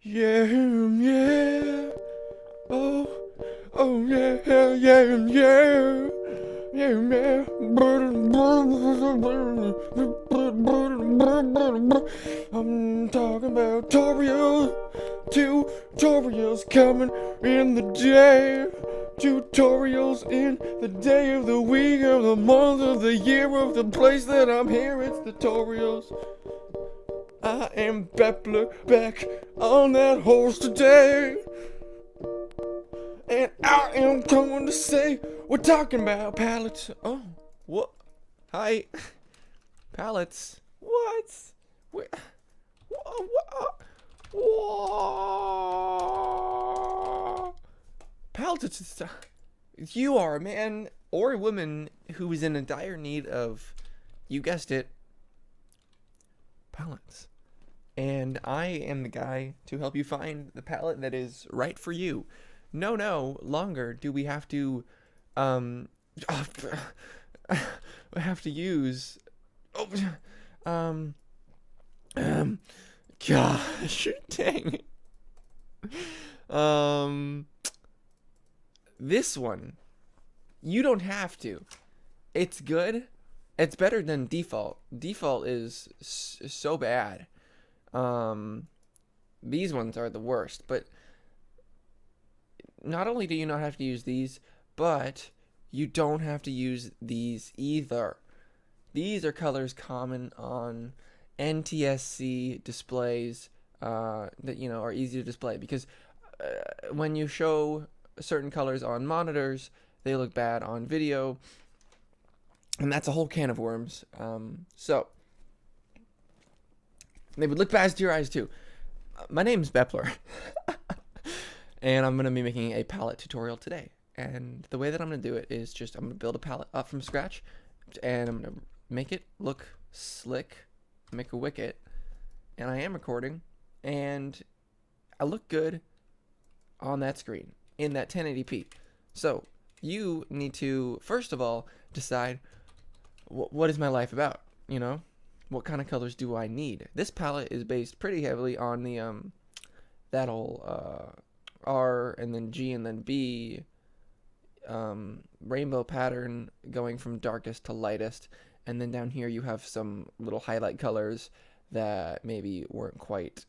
Yeah, yeah. Oh, oh yeah, yeah, yeah. Yeah, yeah. I'm talking about tutorials coming in the day. Tutorials in the day of the week of the month of the year of the place that I'm here. It's tutorials. I am Bepler back on that horse today. And I am going to say we're talking about palettes. Oh, what? Hi. Palettes. What? Where? What? Palettes. You are a man or a woman who is in a dire need of, you guessed it, palettes. And I am the guy to help you find the palette that is right for you. No longer do we have to we have to use gosh dang this one you don't have to. It's good. It's better than default. Default is so bad. These ones are the worst, but not only do you not have to use these, but you don't have to use these either. These are colors common on NTSC displays that are easy to display, because when you show certain colors on monitors, they look bad on video, and that's a whole can of worms. So they would look bad to your eyes too. My name's Bepler. And I'm going to be making a palette tutorial today. And the way that I'm going to do it is I'm going to build a palette up from scratch. And I'm going to make it look slick. Make a wicket. And I am recording. And I look good on that screen in that 1080p. So you need to, first of all, decide what is my life about? What kind of colors do I need? This palette is based pretty heavily on the that whole R and then G and then B rainbow pattern going from darkest to lightest, and then down here you have some little highlight colors that maybe weren't quite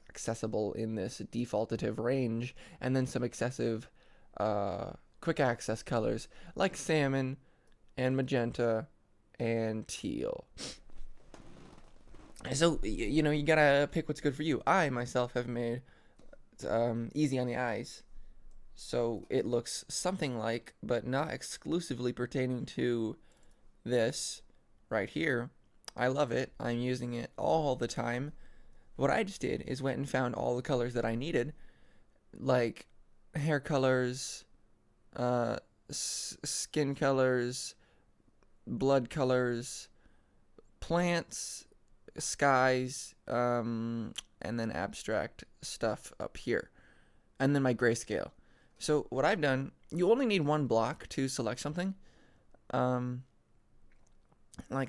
accessible in this defaultative range, and then some excessive quick access colors like salmon and magenta and teal. So you gotta pick what's good for you. I myself have made easy on the eyes, so it looks something like, but not exclusively pertaining to this right here. I love it. I'm using it all the time. What I just did is went and found all the colors that I needed, like hair colors, skin colors, blood colors, plants, skies, and then abstract stuff up here, and then my grayscale. So what I've done, you only need one block to select something. Like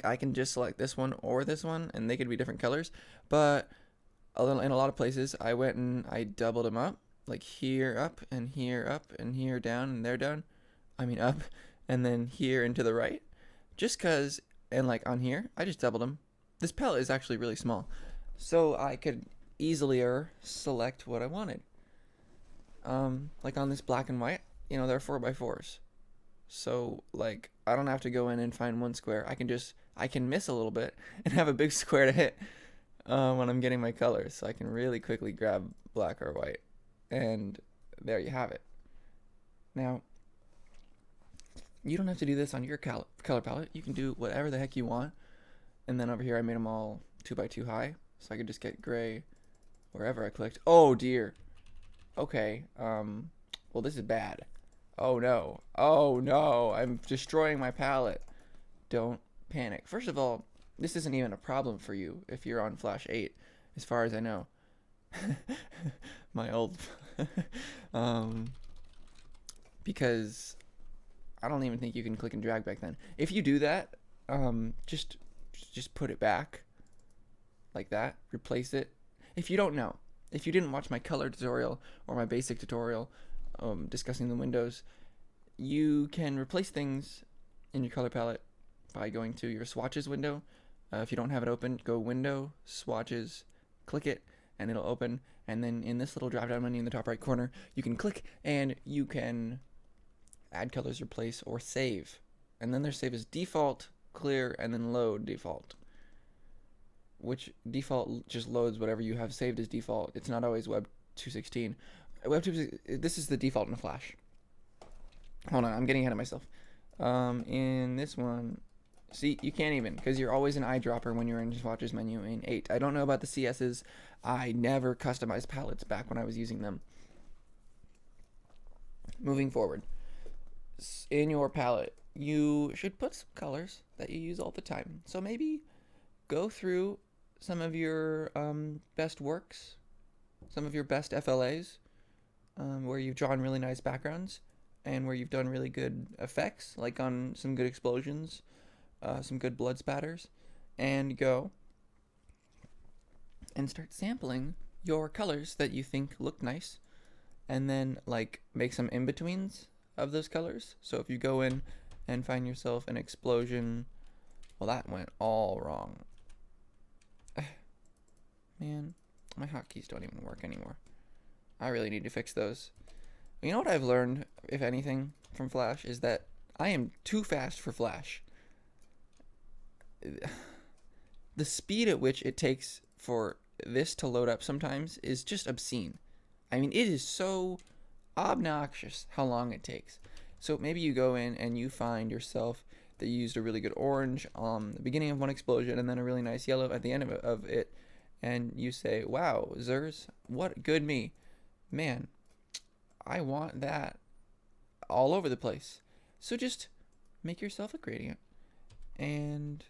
I can just select this one or this one, and they could be different colors, but in a lot of places I went and I doubled them up, like here up and here up and here down and there down. I mean up, and then here and to the right, just cause, and like on here I just doubled them. This palette is actually really small, so I could easily select what I wanted. Like on this black and white, they're 4x4s. So like I don't have to go in and find one square. I can miss a little bit and have a big square to hit when I'm getting my colors. So I can really quickly grab black or white, and there you have it. Now, you don't have to do this on your color palette. You can do whatever the heck you want. And then over here I made them all 2x2 high, so I could just get gray wherever I clicked. Oh dear. Okay. Well, this is bad. Oh no. I'm destroying my palette. Don't panic. First of all, this isn't even a problem for you if you're on Flash 8, as far as I know. My old because I don't even think you can click and drag back then. If you do that, just put it back like that, replace it. If you don't know, if you didn't watch my color tutorial or my basic tutorial discussing the windows, you can replace things in your color palette by going to your swatches window. If you don't have it open, go window, swatches, click it, and it'll open. And then in this little drop down menu in the top right corner, you can click and you can add colors, replace, or save. And then there's save as default, clear, and then load default. Which default just loads whatever you have saved as default. It's not always Web 216. This is the default in Flash. Hold on, I'm getting ahead of myself. In this one, see, you can't even, because you're always an eyedropper when you're in swatches menu in 8. I don't know about the CSs. I never customized palettes back when I was using them. Moving forward, in your palette, you should put some colors that you use all the time. So maybe go through some of your best works, some of your best FLAs, where you've drawn really nice backgrounds and where you've done really good effects, like on some good explosions, some good blood spatters, and go and start sampling your colors that you think look nice, and then like make some in-betweens of those colors. So if you go in and find yourself an explosion, well, that went all wrong. Man, my hotkeys don't even work anymore. I really need to fix those. You know what I've learned, if anything, from Flash, is that I am too fast for Flash. The speed at which it takes for this to load up sometimes is just obscene. I mean, it is so obnoxious how long it takes. So maybe you go in and you find yourself that you used a really good orange on the beginning of one explosion and then a really nice yellow at the end of it, and you say, wow, Zers, what good me. Man, I want that all over the place. So just make yourself a gradient and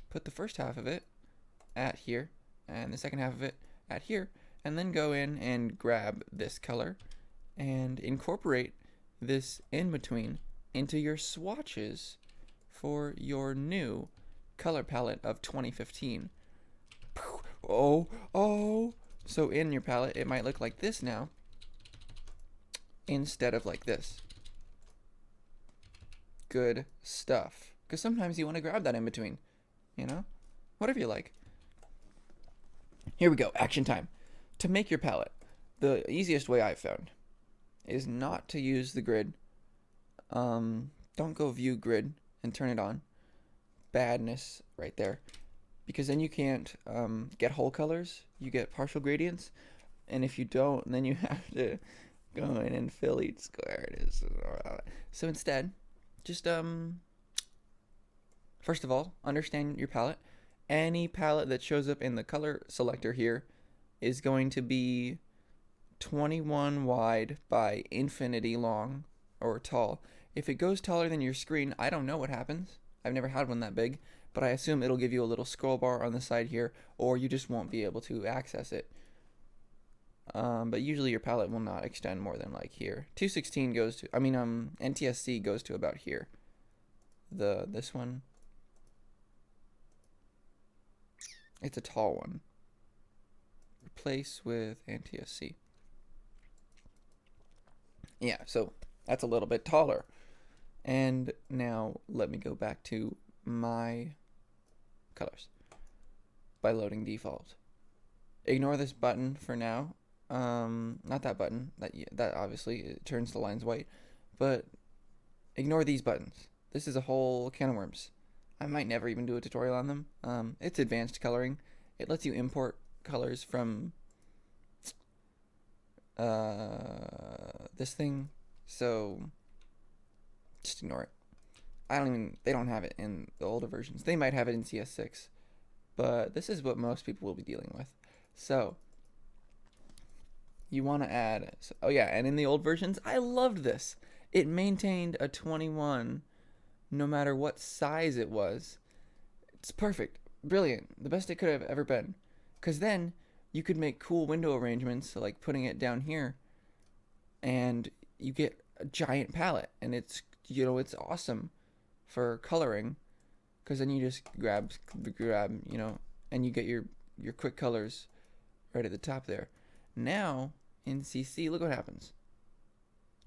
put the first half of it at here and the second half of it at here, and then go in and grab this color and incorporate this in between into your swatches for your new color palette of 2015. Oh. So in your palette, it might look like this now instead of like this. Good stuff. Because sometimes you want to grab that in between, you know? Whatever you like. Here we go, action time. To make your palette, the easiest way I've found is not to use the grid. Don't go view grid and turn it on. Badness right there. Because then you can't get whole colors. You get partial gradients. And if you don't, then you have to go in and fill each square. So instead, just first of all, understand your palette. Any palette that shows up in the color selector here is going to be 21 wide by infinity long or tall. If it goes taller than your screen, I don't know what happens. I've never had one that big, but I assume it'll give you a little scroll bar on the side here, or you just won't be able to access it. But usually your palette will not extend more than like here. 216 goes to, NTSC goes to about here. This one, it's a tall one. Replace with NTSC. Yeah, so that's a little bit taller. And now let me go back to my colors by loading default. Ignore this button for now. Not that button. That obviously it turns the lines white. But ignore these buttons. This is a whole can of worms. I might never even do a tutorial on them. It's advanced coloring. It lets you import colors from this thing. So just ignore it. They don't have it in the older versions. They might have it in CS6, but this is what most people will be dealing with. So you want to add, and in the old versions, I loved this. It maintained a 21 no matter what size it was. It's perfect, brilliant, the best it could have ever been. Because then you could make cool window arrangements, so like putting it down here, and you get a giant palette, and it's awesome for coloring, because then you just grab, and you get your quick colors right at the top there. Now, in CC, look what happens.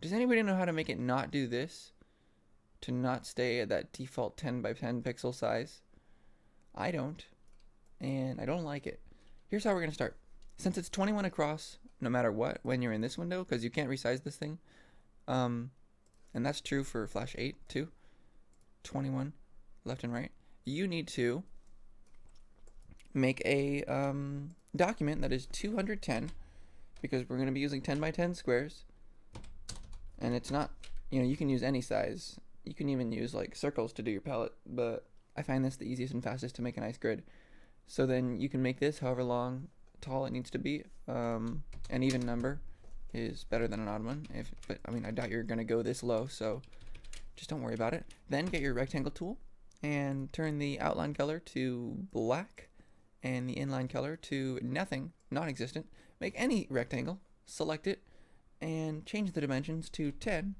Does anybody know how to make it not do this? To not stay at that default 10 by 10 pixel size? I don't. And I don't like it. Here's how we're going to start. Since it's 21 across, no matter what, when you're in this window, because you can't resize this thing. And that's true for Flash 8 too. 21 left and right. You need to make a document that is 210, because we're going to be using 10 by 10 squares. And it's not, you can use any size. You can even use like circles to do your palette, but I find this the easiest and fastest to make a nice grid. So then you can make this however long, tall it needs to be. An even number is better than an odd one. But I mean, I doubt you're gonna go this low, so just don't worry about it. Then get your rectangle tool and turn the outline color to black and the inline color to nothing, non-existent. Make any rectangle, select it, and change the dimensions to 10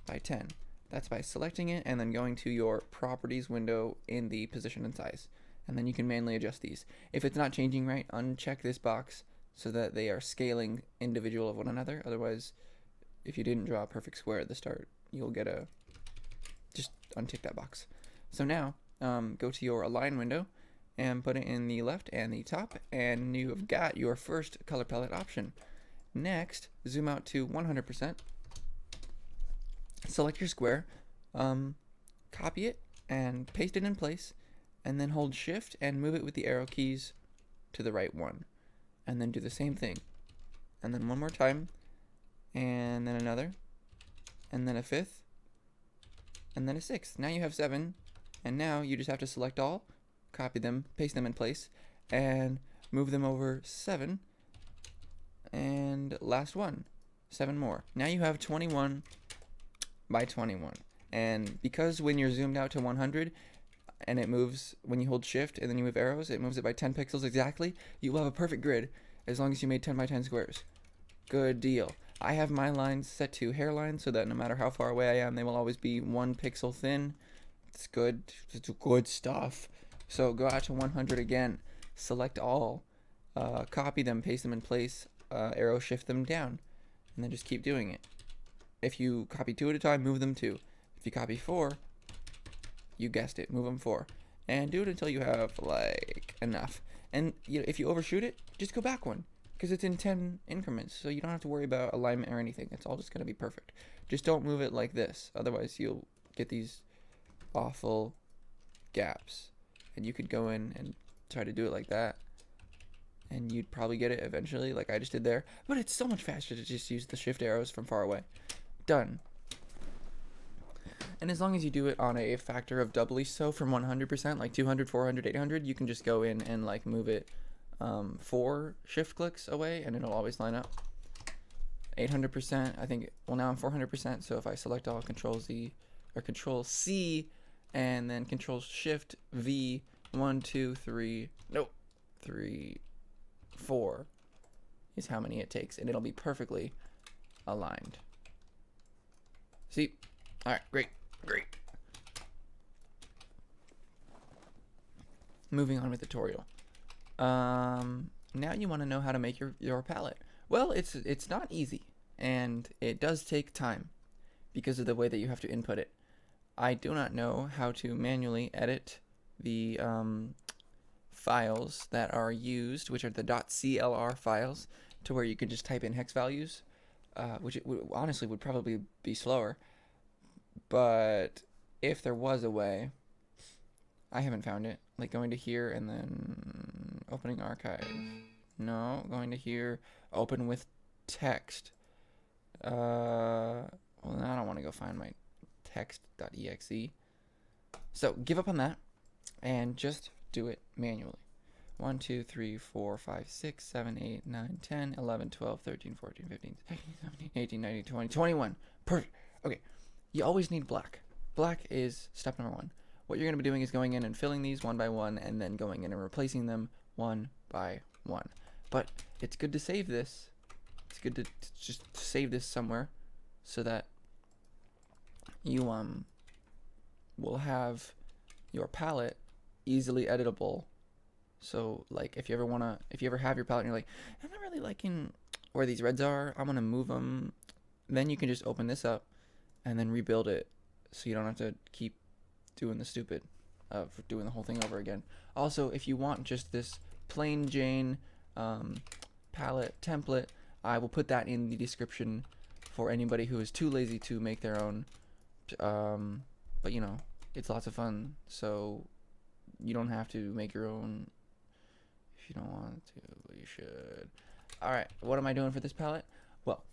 by 10. That's by selecting it and then going to your properties window in the position and size. And then you can manually adjust these. If it's not changing right, uncheck this box so that they are scaling individual of one another. Otherwise, if you didn't draw a perfect square at the start, you'll get just untick that box. So now, go to your align window and put it in the left and the top, and you have got your first color palette option. Next, zoom out to 100%. Select your square, copy it and paste it in place, and then hold shift and move it with the arrow keys to the right one, and then do the same thing, and then one more time, and then another, and then a fifth, and then a sixth. Now you have 7, and now you just have to select all, copy them, paste them in place, and move them over 7, and last one, 7 more. Now you have 21 by 21, and because when you're zoomed out to 100 and it moves, when you hold shift and then you move arrows, it moves it by 10 pixels exactly, you will have a perfect grid as long as you made 10 by 10 squares. Good deal. I have my lines set to hairlines so that no matter how far away I am, they will always be 1 pixel thin. It's good. It's good stuff. So go out to 100 again, select all, copy them, paste them in place, arrow shift them down, and then just keep doing it. If you copy 2 at a time, move them 2. If you copy 4, you guessed it, move them 4. And do it until you have like enough. And if you overshoot it, just go back 1, because it's in 10 increments, so you don't have to worry about alignment or anything. It's all just going to be perfect. Just don't move it like this, otherwise you'll get these awful gaps. And you could go in and try to do it like that, and you'd probably get it eventually, like I just did there. But it's so much faster to just use the shift arrows from far away. Done. And as long as you do it on a factor of doubly so from 100%, like 200, 400, 800, you can just go in and like move it 4 shift clicks away, and it'll always line up. 800%, I think, well now I'm 400%, so if I select all, Control Z, or Control C, and then Control Shift V, 1, 2, 3, nope, 3, 4 is how many it takes, and it'll be perfectly aligned. See? Alright, great. Moving on with the tutorial. Now you want to know how to make your palette. Well, it's not easy, and it does take time because of the way that you have to input it. I do not know how to manually edit the files that are used, which are the .clr files, to where you can just type in hex values, which honestly would probably be slower. But if there was a way, I haven't found it. Like going to here and then opening archive. No, going to here, open with text. Well, I don't want to go find my text.exe. So give up on that and just do it manually. 1, 2, 3, 4, 5, 6, 7, 8, 9, 10, 11, 12, 13, 14, 15, 16, 17, 18, 19, 20, 21. Perfect. Okay. You always need black. Black is step number 1. What you're going to be doing is going in and filling these one by one, and then going in and replacing them one by one. But it's good to save this. It's good to just save this somewhere so that you will have your palette easily editable. So like if you ever have your palette and you're like, I'm not really liking where these reds are, I'm gonna move them. Then you can just open this up and then rebuild it, so you don't have to keep doing the stupid of doing the whole thing over again. Also, if you want just this plain Jane palette template, I will put that in the description for anybody who is too lazy to make their own. But you know, it's lots of fun, so you don't have to make your own if you don't want to, but you should. Alright, what am I doing for this palette? Well,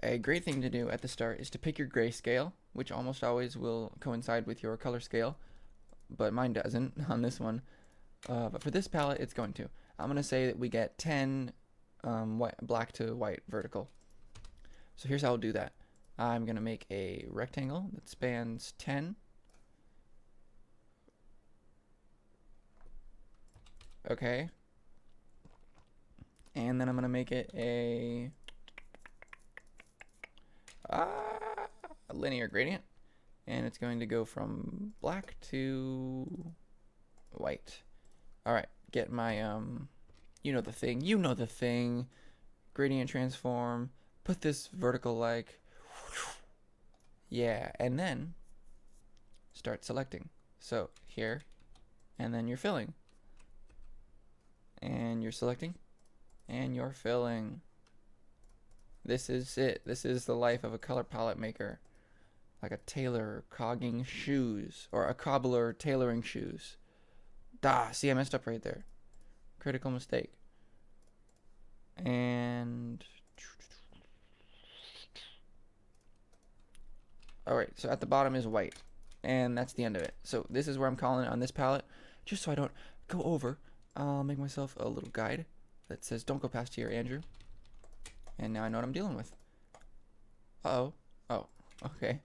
a great thing to do at the start is to pick your grayscale, which almost always will coincide with your color scale, but mine doesn't on this one. But for this palette, it's going to. I'm going to say that we get 10 black to white vertical. So here's how I'll do that. I'm going to make a rectangle that spans 10. Okay. And then I'm going to make it a linear gradient. And it's going to go from black to white. Alright, get my, you know the thing, gradient transform, put this vertical like, yeah, and then start selecting. So here, and then you're filling. And you're selecting, and you're filling. This is it. This is the life of a color palette maker. Like a tailor cogging shoes, or a cobbler tailoring shoes. See, I messed up right there. Critical mistake. And alright, so at the bottom is white. And that's the end of it. So this is where I'm calling it on this palette. Just so I don't go over, I'll make myself a little guide that says don't go past here, Andrew. And now I know what I'm dealing with. Uh-oh. Oh, okay.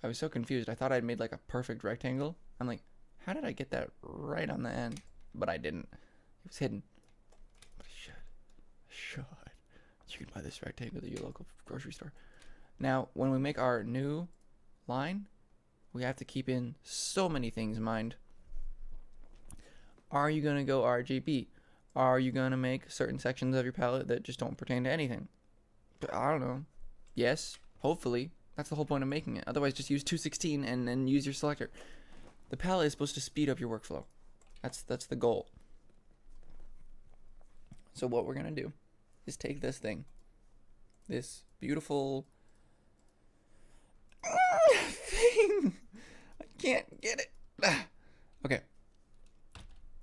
I was so confused. I thought I'd made like a perfect rectangle. I'm like, how did I get that right on the end? But I didn't. It was hidden. But I should. You can buy this rectangle at your local grocery store. Now, when we make our new line, we have to keep in so many things in mind. Are you going to go RGB? Are you going to make certain sections of your palette that just don't pertain to anything? But I don't know. Yes, hopefully. That's the whole point of making it. Otherwise, just use 216 and then use your selector. The palette is supposed to speed up your workflow. That's the goal. So what we're going to do is take this thing. This beautiful thing. I can't get it. Okay.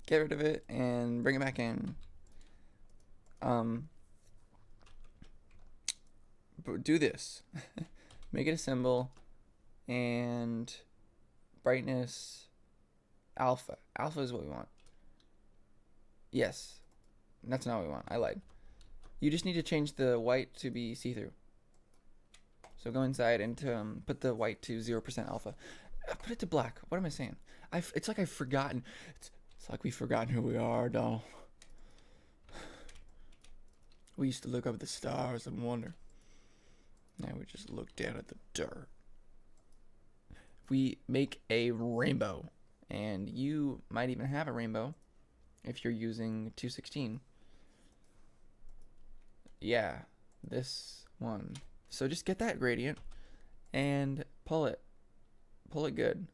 Get rid of it and bring it back in. But do this. Make it a symbol and brightness alpha. Alpha is what we want. Yes. That's not what we want. I lied. You just need to change the white to be see-through. So go inside and put the white to 0% alpha. Put it to black. What am I saying? It's like I've forgotten. It's like we've forgotten who we are, doll. We used to look up at the stars and wonder. Now we just look down at the dirt. We make a rainbow. And you might even have a rainbow if you're using 216. Yeah, this one. So just get that gradient and pull it. Pull it good.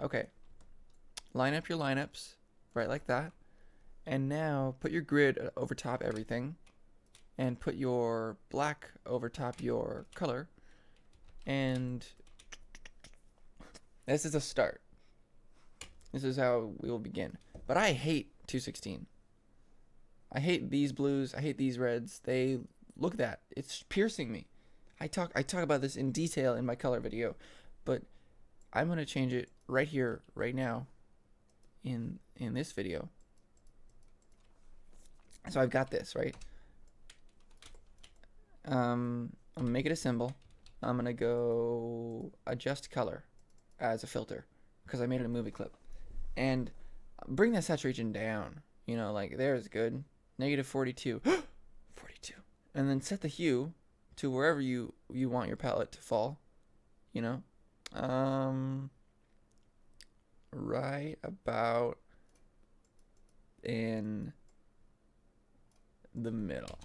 Okay. Line up your lineups right like that. And now put your grid over top everything. And put your black over top your color. And this is a start. This is how we will begin. But I hate 216. I hate these blues. I hate these reds. They look at that. It's piercing me. I talk about this in detail in my color video, but I'm gonna change it right here, right now, in this video. So I've got this right. I'm gonna make it a symbol. I'm gonna go adjust color as a filter because I made it a movie clip, and bring that saturation down. You know, like there's good. Negative 42. 42. And then set the hue to wherever you want your palette to fall. You know? Right about in the middle.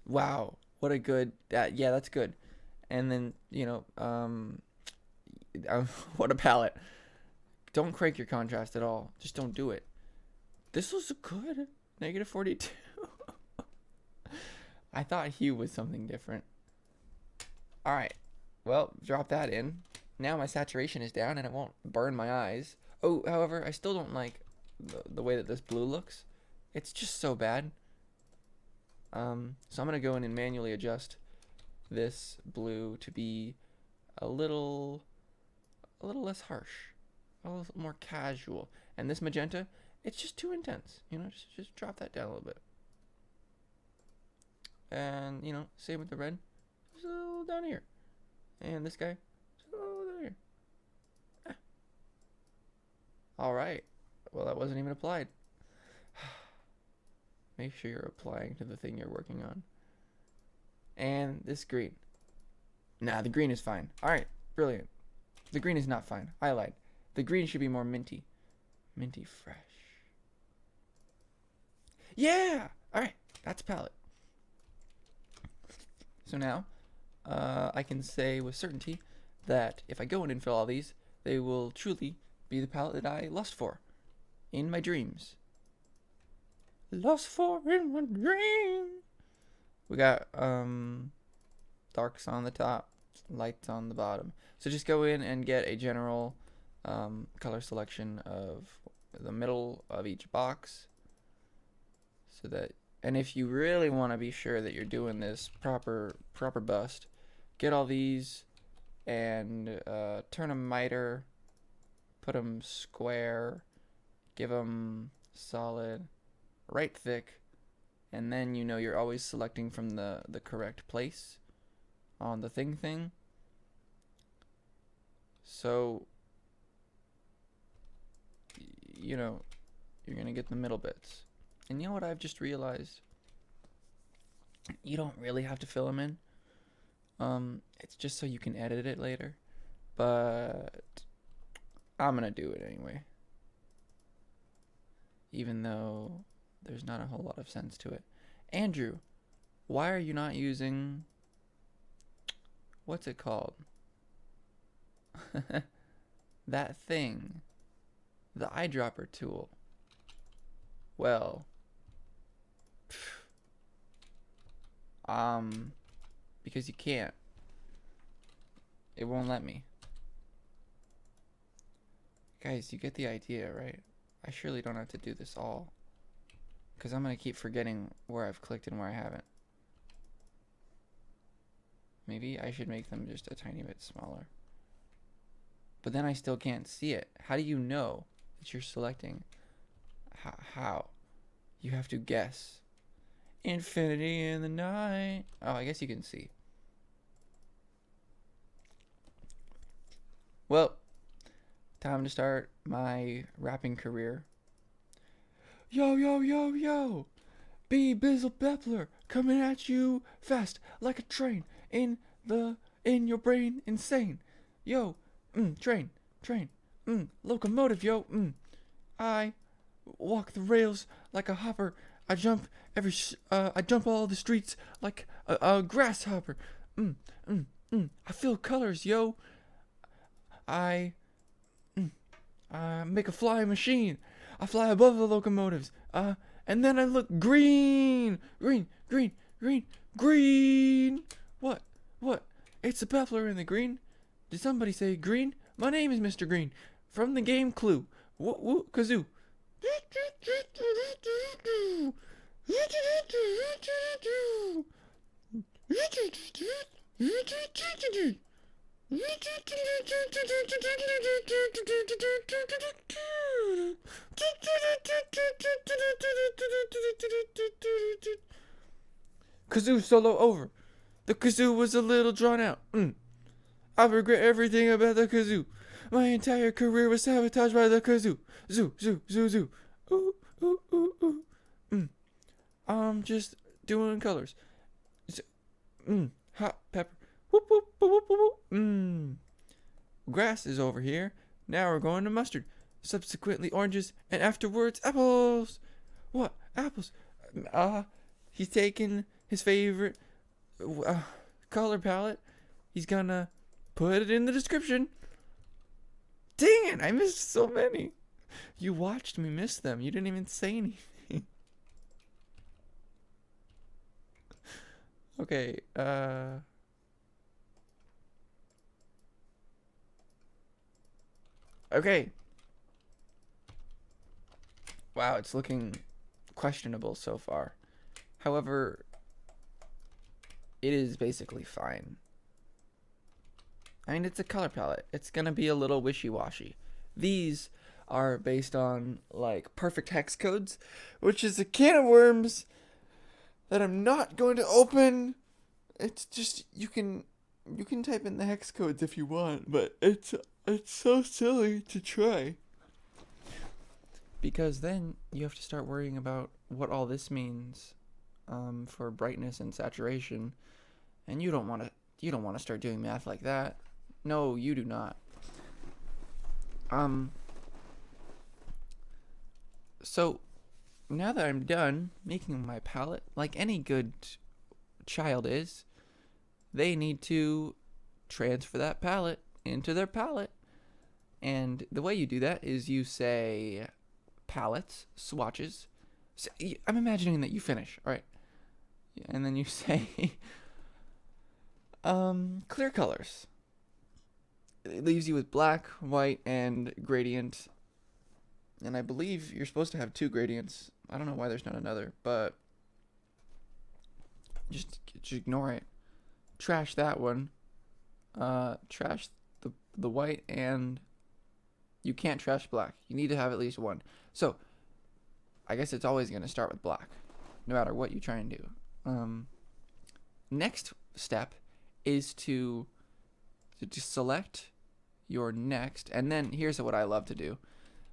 Wow, what a good, yeah, that's good. And then, what a palette. Don't crank your contrast at all. Just don't do it. This was good. Negative 42. I thought hue was something different. All right. Well, drop that in. Now my saturation is down and it won't burn my eyes. Oh, however, I still don't like the way that this blue looks. It's just so bad. So I'm going to go in and manually adjust this blue to be a little less harsh, a little more casual. And this magenta, it's just too intense. Just drop that down a little bit. And, same with the red. Just a little down here. And this guy, just a little down here. All right. Well, that wasn't even applied. Make sure you're applying to the thing you're working on. And this green. Nah, the green is fine. All right, brilliant. The green is not fine. I lied. The green should be more minty. Minty fresh. Yeah! All right, that's palette. So now, I can say with certainty that if I go in and fill all these, they will truly be the palette that I lust for in my dreams. Lust for in my dream. We got darks on the top, lights on the bottom. So just go in and get a general color selection of the middle of each box. So that, and if you really want to be sure that you're doing this proper bust, get all these and turn them miter, put them square, give them solid, right thick, and then you're always selecting from the correct place on the thing. So you're gonna get the middle bits. And you know what I've just realized? You don't really have to fill them in. It's just so you can edit it later. But I'm gonna do it anyway. Even though there's not a whole lot of sense to it. Andrew, why are you not using, what's it called? That thing. The Eyedropper Tool. Well, because you can't. It won't let me. Guys, you get the idea, right? I surely don't have to do this all, because I'm going to keep forgetting where I've clicked and where I haven't. Maybe I should make them just a tiny bit smaller. But then I still can't see it. How do you know that you're selecting? How? You have to guess. Infinity in the night. Oh, I guess you can see. Well, time to start my rapping career. Yo, yo, yo, yo. FlashBepler coming at you fast like a train in your brain insane. Yo, train, locomotive, yo, I walk the rails like a hopper. I jump all the streets like a grasshopper. I feel colors, yo. I make a flying machine. I fly above the locomotives. And then I look green. What? It's a Bepler in the green. Did somebody say green? My name is Mr. Green from the game Clue. Woo kazoo. Kazoo solo over. The kazoo was a little drawn out. I regret everything about the kazoo. My entire career was sabotaged by the kazoo. Zoo. Ooh. I'm just doing colors. Hot pepper. Whoop. Grass is over here. Now we're going to mustard. Subsequently oranges, and afterwards apples. What? Apples? He's taking his favorite color palette. He's gonna put it in the description. Dang it, I missed so many. You watched me miss them. You didn't even say anything. Okay, okay. Wow, it's looking questionable so far. However, it is basically fine. I mean, it's a color palette. It's gonna be a little wishy-washy. These are based on like perfect hex codes, which is a can of worms that I'm not going to open. It's just you can type in the hex codes if you want, but it's so silly to try. Because then you have to start worrying about what all this means for brightness and saturation, and you don't want to start doing math like that. No, you do not. So now that I'm done making my palette, like any good child is, they need to transfer that palette into their palette. And the way you do that is you say palettes, swatches. So, I'm imagining that you finish, all right? And then you say clear colors. It leaves you with black, white, and gradient. And I believe you're supposed to have 2 gradients. I don't know why there's not another, but just ignore it. Trash that one. Trash the white, and you can't trash black. You need to have at least one. So I guess it's always going to start with black, no matter what you try and do. Next step is to just select your next, and then here's what I love to do.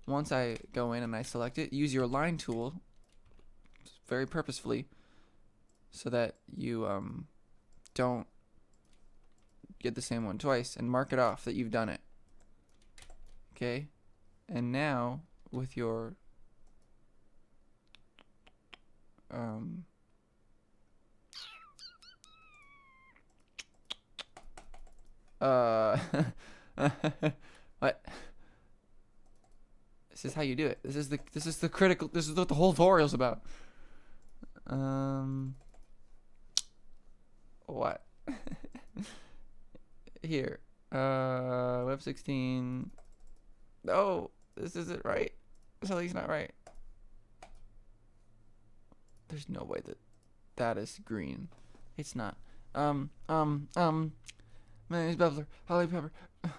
Once I go in and I select it, use your line tool very purposefully so that you don't get the same one twice, and mark it off that you've done it. Okay? And now with your what? This is how you do it. This is the critical. This is what the whole tutorial's about. What? Here. Web 16. No, this isn't right. Something's not right. There's no way that is green. It's not. My name's Bepler. Holly Pepper. I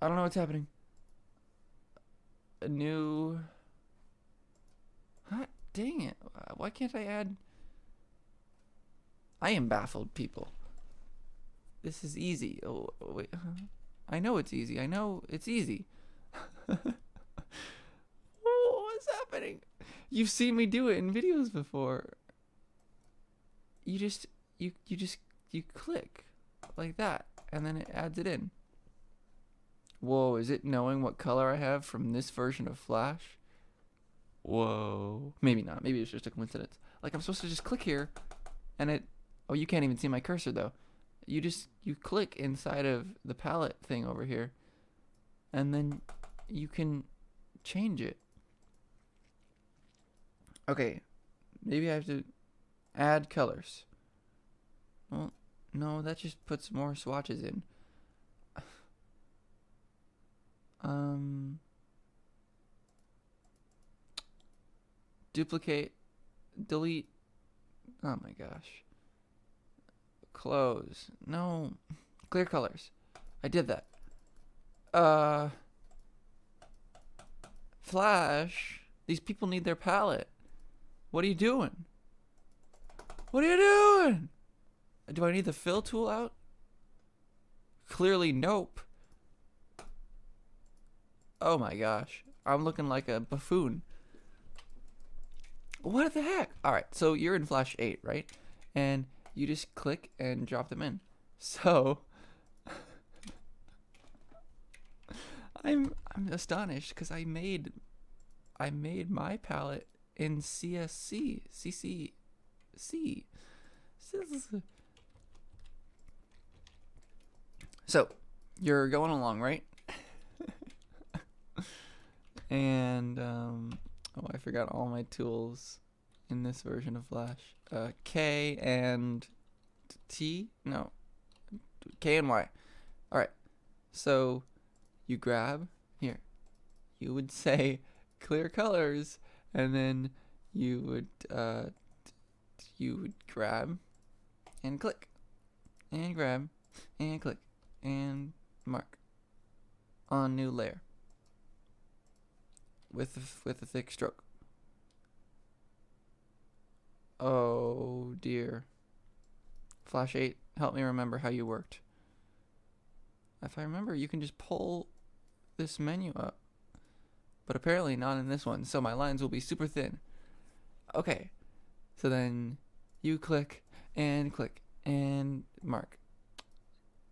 don't know what's happening. A new. Hot dang it. Why can't I add. I am baffled, people. This is easy. Oh, wait. I know it's easy. I know it's easy. Oh, what's happening? You've seen me do it in videos before. You click like that, and then it adds it in. Whoa, is it knowing what color I have from this version of Flash? Whoa. Maybe not. Maybe it's just a coincidence. Like, I'm supposed to just click here, and it... Oh, you can't even see my cursor, though. You click inside of the palette thing over here, and then you can change it. Okay, maybe I have to add colors. Well, no, that just puts more swatches in. Duplicate, delete. Oh my gosh. Close. No. Clear colors. I did that. Flash. These people need their palette. What are you doing? What are you doing? Do I need the fill tool out? Clearly, nope. Oh my gosh. I'm looking like a buffoon. What the heck? Alright, so you're in Flash 8, right? And you just click and drop them in. So I'm astonished because I made my palette in CC. C. So, you're going along, right? And, oh, I forgot all my tools in this version of Flash. K and T? No. K and Y. Alright. So, you grab, here. You would say clear colors, and then you would grab and click, and grab and click, and mark on new layer with a thick stroke. Oh dear. Flash 8, help me remember how you worked. If I remember, you can just pull this menu up, but apparently not in this one, so my lines will be super thin. Okay, so then you click and mark,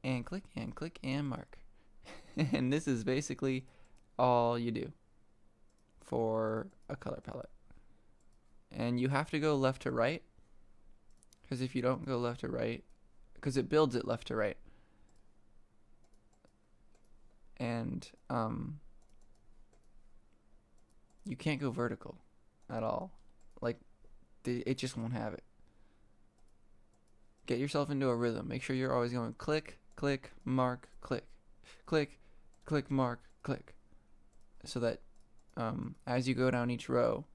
and click and mark. And this is basically all you do for a color palette. And you have to go left to right, because if you don't go left to right, because it builds it left to right, and you can't go vertical at all. Like, it just won't have it. Get yourself into a rhythm. Make sure you're always going click, click, mark, click, click, click, mark, click, so that as you go down each row,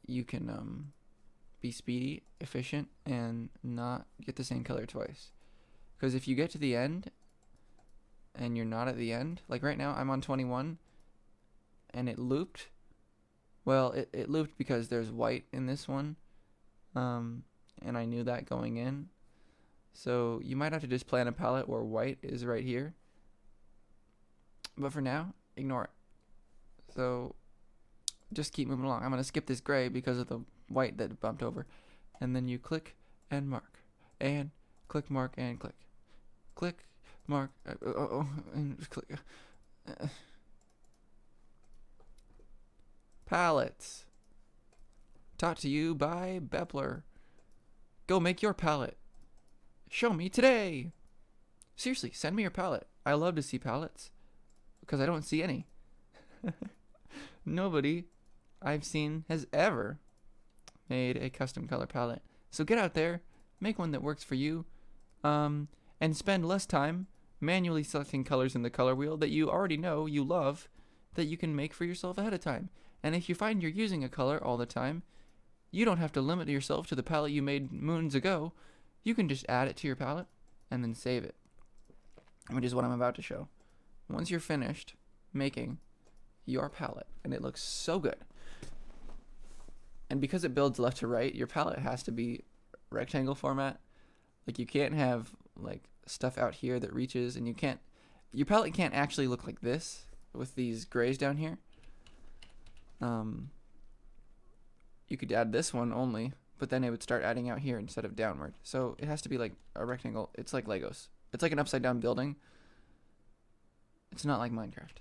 you can be speedy, efficient, and not get the same color twice. Because if you get to the end and you're not at the end, like right now I'm on 21 and it looped. Well, it looped because there's white in this one, and I knew that going in. So you might have to just plan a palette where white is right here. But for now, ignore it. So just keep moving along. I'm going to skip this gray because of the white that bumped over. And then you click and mark. And click, mark, and click. Click, mark, and click. Palettes. Taught to you by Bepler. Go make your palette. Show me today. Seriously, send me your palette. I love to see palettes, because I don't see any. Nobody I've seen has ever made a custom color palette. So get out there, make one that works for you, and spend less time manually selecting colors in the color wheel that you already know you love, that you can make for yourself ahead of time. And if you find you're using a color all the time, you don't have to limit yourself to the palette you made moons ago. You can just add it to your palette and then save it, which is what I'm about to show. Once you're finished making your palette, and it looks so good, and because it builds left to right, your palette has to be rectangle format. Like, you can't have like stuff out here that reaches, and your palette can't actually look like this with these grays down here. You could add this one only, but then it would start adding out here instead of downward. So it has to be like a rectangle. It's like Legos. It's like an upside down building. It's not like Minecraft.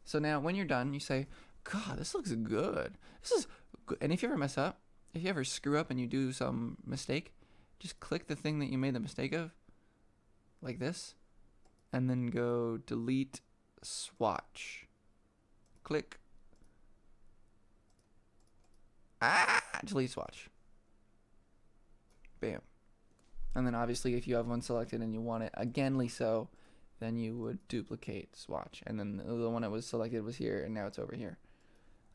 So now when you're done, you say, God, this looks good. This is good. And if you ever mess up, if you ever screw up and you do some mistake, just click the thing that you made the mistake of, like this, and then go delete swatch. Click. Delete swatch. Bam. And then obviously if you have one selected and you want it againly so, then you would duplicate swatch. And then the one that was selected was here, and now it's over here.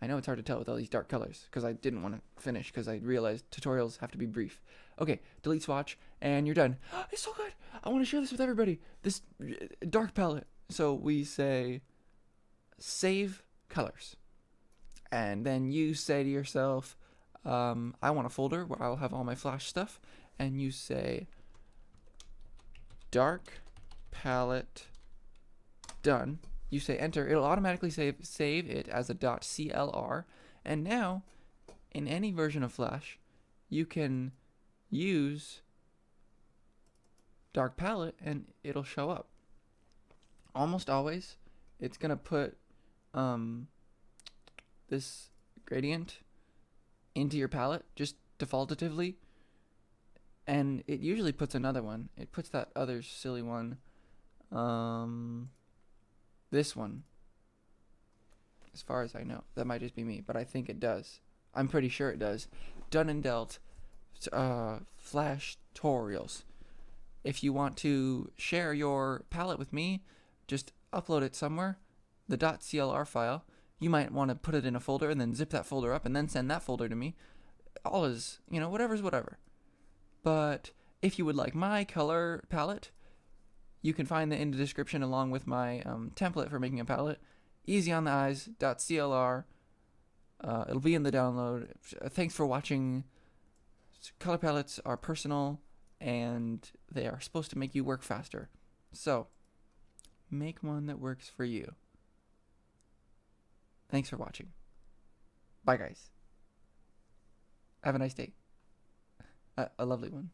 I know it's hard to tell with all these dark colors, because I didn't want to finish, because I realized tutorials have to be brief. Okay, delete swatch, and you're done. It's so good. I want to share this with everybody. This dark palette. So we say, save colors. And then you say to yourself, I want a folder where I'll have all my Flash stuff. And you say, dark palette done. You say enter. It'll automatically save it as a .clr. And now, in any version of Flash, you can use dark palette and it'll show up. Almost always, it's going to put this gradient into your palette. Just defaultatively, and it usually puts another one. It puts that other silly one, this one, as far as I know. That might just be me, but I think it does. I'm pretty sure it does. Done and dealt, Flash tutorials. If you want to share your palette with me, just upload it somewhere, the .clr file. You might want to put it in a folder and then zip that folder up and then send that folder to me. All is, whatever's whatever. But if you would like my color palette, you can find it in the description along with my template for making a palette. easyontheeyes.clr. It'll be in the download. Thanks for watching. Color palettes are personal, and they are supposed to make you work faster. So, make one that works for you. Thanks for watching. Bye, guys. Have a nice day. A lovely one.